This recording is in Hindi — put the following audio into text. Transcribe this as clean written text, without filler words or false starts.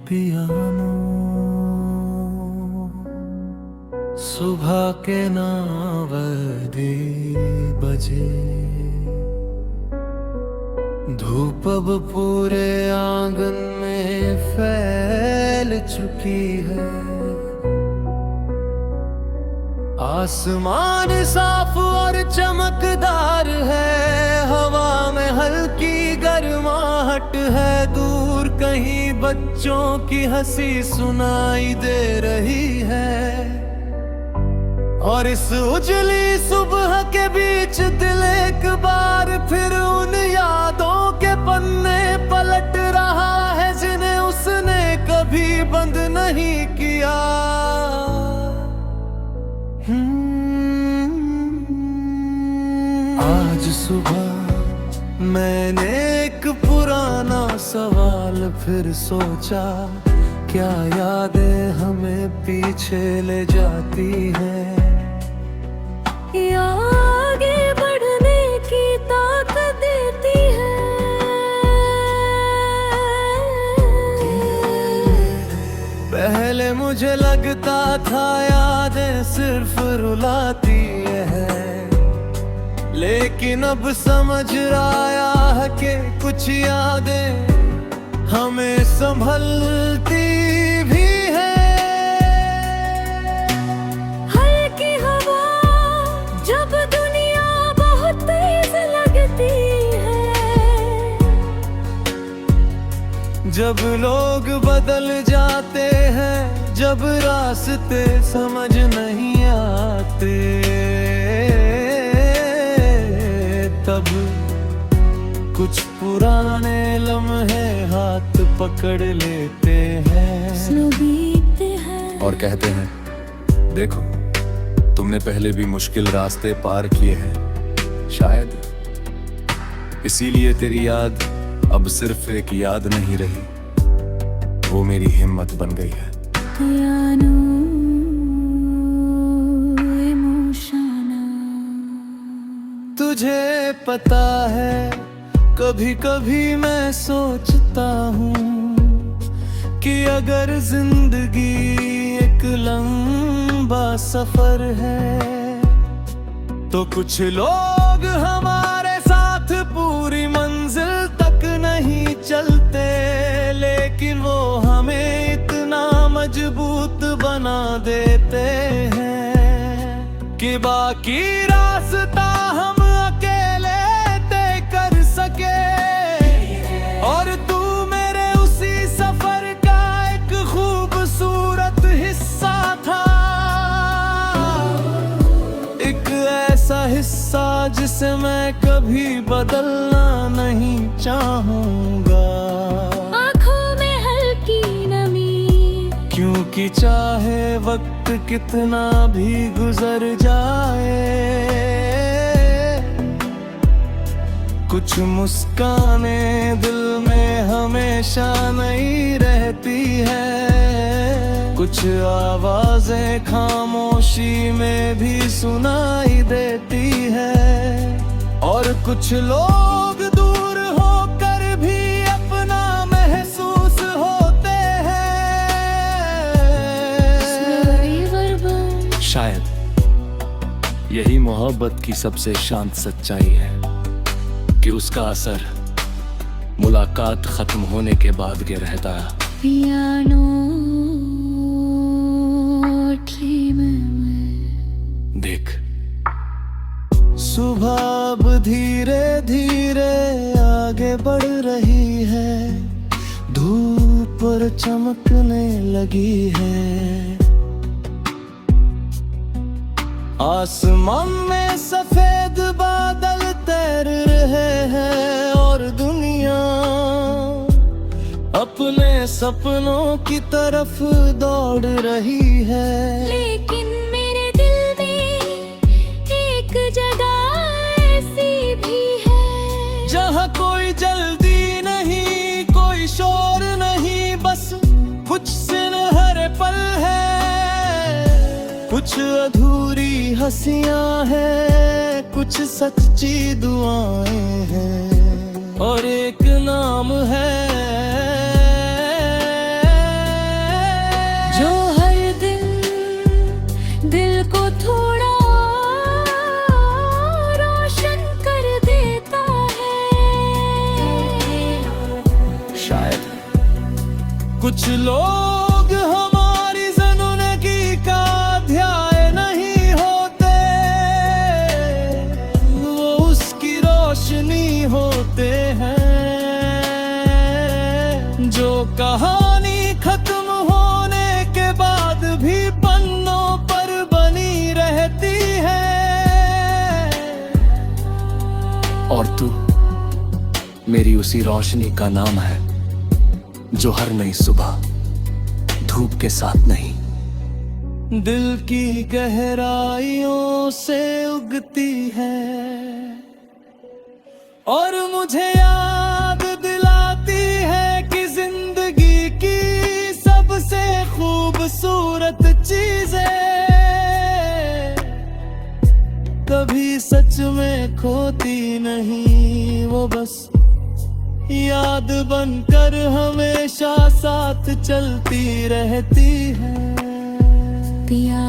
पियानो। सुबह के 9 बजे धूप अब पूरे आंगन में फैल चुकी है। आसमान साफ और चमकदार है, हवा में हल्की गर्माहट है। दूर कहीं बच्चों की हंसी सुनाई दे रही है। और इस उजली सुबह के बीच दिल एक बार फिर उन यादों के पन्ने पलट रहा है जिन्हें उसने कभी बंद नहीं किया। आज सुबह मैंने एक पुराना सवाल फिर सोचा, क्या यादें हमें पीछे ले जाती हैं या आगे बढ़ने की ताकत देती है। पहले मुझे लगता था यादें सिर्फ रुलाती है, लेकिन अब समझ आया है कि कुछ यादें हमें संभलती भी है। हल्की हवा जब दुनिया बहुत तेज लगती है, जब लोग बदल जाते हैं, जब रास्ते समझ नहीं आते, तब कुछ पुराने लम्हे हाथ पकड़ लेते हैं और कहते हैं, देखो तुमने पहले भी मुश्किल रास्ते पार किए हैं। शायद इसीलिए तेरी याद अब सिर्फ एक याद नहीं रही, वो मेरी हिम्मत बन गई है। तुझे पता है कभी कभी मैं सोचता हूँ कि अगर जिंदगी एक लंबा सफर है तो कुछ लोग हमारे साथ पूरी मंजिल तक नहीं चलते, लेकिन वो हमें इतना मजबूत बना देते हैं कि बाकी रास्ता हम अकेले तय कर सके। और तू मेरे उसी सफर का एक खूबसूरत हिस्सा था, एक ऐसा हिस्सा जिसे मैं कभी बदलना नहीं चाहूंगा। आँखों में हल्की नमी, क्योंकि चाहे वक्त कितना भी गुजर जाए, कुछ मुस्काने दिल में हमेशा नहीं रहती है। कुछ आवाजें खामोशी में भी सुनाई देती है, और कुछ लोग दूर होकर भी अपना महसूस होते हैं। शायद यही मोहब्बत की सबसे शांत सच्चाई है कि उसका असर मुलाकात खत्म होने के बाद के रहता है। पियानो देख, सुबह अब धीरे धीरे आगे बढ़ रही है, धूप पर चमकने लगी है। आसमान में सफेद बादल तैर रहे हैं और दुनिया अपने सपनों की तरफ दौड़ रही है। लेकिन मेरे दिल में एक जगह ऐसी भी है जहाँ कोई जल्दी नहीं, कोई शोर नहीं, बस कुछ सुनहरे पल है, कुछ अधूरी हंसियां हैं, कुछ सच्ची दुआएं हैं, और एक नाम है कुछ लोग हमारी ज़िंदगी का अध्याय नहीं होते, वो उसकी रोशनी होते हैं। जो कहानी खत्म होने के बाद भी पन्नों पर बनी रहती है। और तू मेरी उसी रोशनी का नाम है जो हर नई सुबह धूप के साथ नहीं, दिल की गहराइयों से उगती है और मुझे याद दिलाती है कि जिंदगी की सबसे खूबसूरत चीजें कभी सच में खोती नहीं, वो बस याद बनकर हमेशा साथ चलती रहती है। पिया